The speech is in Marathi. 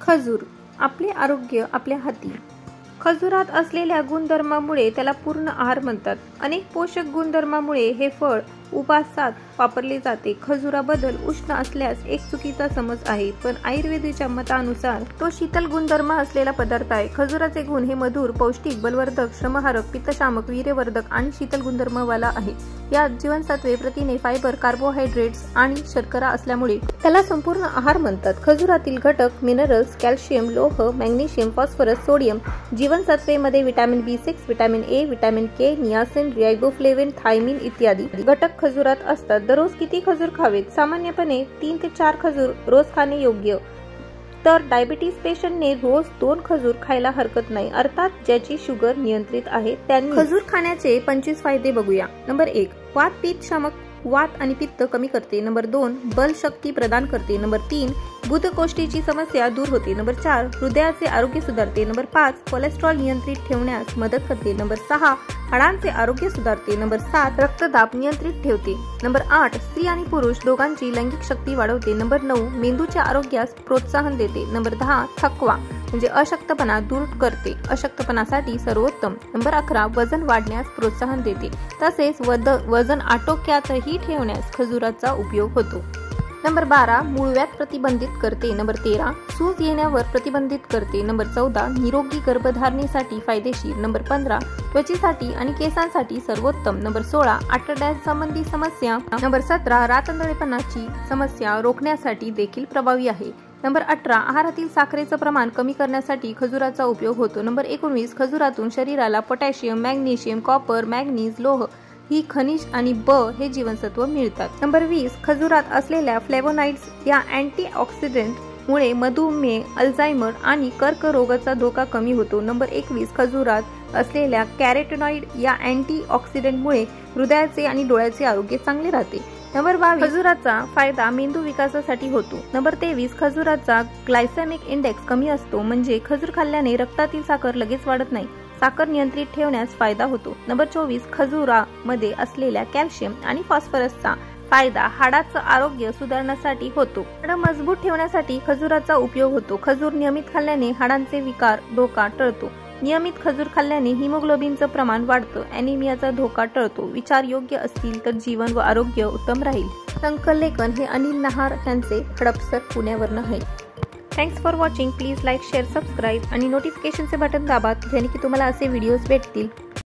खजूर, आपले आरोग्य आपल्या हाती। खजुरात असलेल्या गुणधर्मामुळे त्याला पूर्ण आहार म्हणतात। अनेक पोषक गुणधर्मामुळे हे फळ उपासात वापरले जाते। खजुराबद्दल उष्ण असल्यास एक चुकीचा समज आहे, पण आयुर्वेदाच्या मतानुसार तो शीतल गुणधर्म असलेला पदार्थ आहे। खजुराचे गुण हे मधुर, पौष्टिक, बलवर्धक, श्रमहारक, पित्तशामक, वीर्यवर्धक आणि शीतल गुणधर्मवाला आहे। यात जीवनसत्वे, प्रथिने, फायबर, कार्बोहायड्रेट्स आणि शर्करा असल्यामुळे त्याला संपूर्ण आहार म्हणतात। खजुरातील घटक मिनरल्स, कॅल्शियम, लोह, मॅग्नेशियम, फॉस्फरस, सोडियम, जीवनसत्वेमध्ये vitamin B6, vitamin A, vitamin K, niacin, riboflavin, thiamine इत्यादी घटक खजुरात असतात। दररोज किती खजूर खावेत? सामान्यपणे 3 ते 4 खजूर रोज खाणे योग्य, तर डायबिटीज पेशंटने रोज 2 खजूर खायला हरकत नाही, अर्थात ज्याची शुगर नियंत्रित आहे त्यांनी। खजूर खाण्याचे 25 फायदे बघूया। नंबर 1, वात पित्त शामक, वात आणि पित्त कमी करते। नंबर 2, बल शक्ती प्रदान करते। नंबर 3, बुधकोष्ठीची समस्या दूर होते। नंबर 4, हृदयाचे आरोग्य सुधारते। नंबर 5, कोलेस्ट्रॉल नियंत्रित ठेवण्यास मदत करते। नंबर 6, हाडांचे आरोग्य सुधारते। नंबर 7, रक्तदाब नियंत्रित ठेवते। नंबर 8, स्त्री आणि पुरुष दोघांची लैंगिक शक्ती वाढवते। नंबर 9, मेंदूच्या आरोग्यास प्रोत्साहन देते। नंबर 10, थकवा म्हणजे अशक्तपणा दूर करते, अशक्तपणासाठी सर्वोत्तम। नंबर 11, वजन वाढण्यास प्रोत्साहन देते, तसेच वजन आटोक्यातही ठेवण्यास खजुराचा उपयोग होतो। नंबर 12, मूळव्याध प्रतिबंधित करते। नंबर 13, सूज येण्यावर प्रतिबंधित करते। नंबर 14, निरोगी गर्भधारणेसाठी फायदेशीर। नंबर 15, त्वचेसाठी आणि केसांसाठी सर्वोत्तम। नंबर 16, आतड्यासंबंधी समस्या। नंबर 17, रातंधळेपणाची समस्या रोखण्यासाठी देखील प्रभावी आहे। नंबर 18, आहारातील साखरेचं प्रमाण कमी करण्यासाठी खजुराचा उपयोग होतो। नंबर 19, खजुरातून शरीराला पोटॅशियम, मॅग्नेशियम, कॉपर, मॅंगनीज, लोह ही खनिज आणि ब हे जीवनसत्व मिळतात। नंबर 20, खजुरात असलेल्या फ्लेवोनाइड्स या अँटीऑक्सिडंट मुळे मधुमेह, अल्झायमर आणि कर्करोगाचा धोका कमी होतो। नंबर 21, खजुरात असलेल्या कॅरोटिनॉइड या अँटीऑक्सिडंट मुळे हृदयाचे आणि डोळ्याचे आरोग्य चांगले राहते। नंबर 22, खजुराचा फायदा मेंदू विकासासाठी होतो। नंबर 23, खजुराचा ग्लायसेमिक इंडेक्स कमी असतो, म्हणजे खजूर खाल्ल्याने रक्तातील साखर लगेच वाढत नाही, साखर नियंत्रित ठेवण्यास फायदा होतो। नंबर 24, खजुरामध्ये असलेल्या कॅल्शियम आणि फॉस्फरसचा फायदा हाडाचं आरोग्य सुधारण्यासाठी होतो। हाडं मजबूत ठेवण्यासाठी खजुराचा उपयोग होतो। खजूर नियमित खाल्ल्याने हाडांचे विकार धोका टळतो। नियमित खजूर खाल्ल्याने हिमोग्लोबिनचं प्रमाण वाढतं, ॲनिमियाचा धोका टळतो। विचार योग्य असतील तर जीवन व आरोग्य उत्तम राहील। संकललेखन हे अनिल नहार यांचे, हडपसर, पुण्यावरून आहे। Thanks for watching. Please like, share, subscribe आणि नोटिफिकेशनचे बटन दाबा, जेणे की तुम्हाला असे व्हिडिओज भेटतील।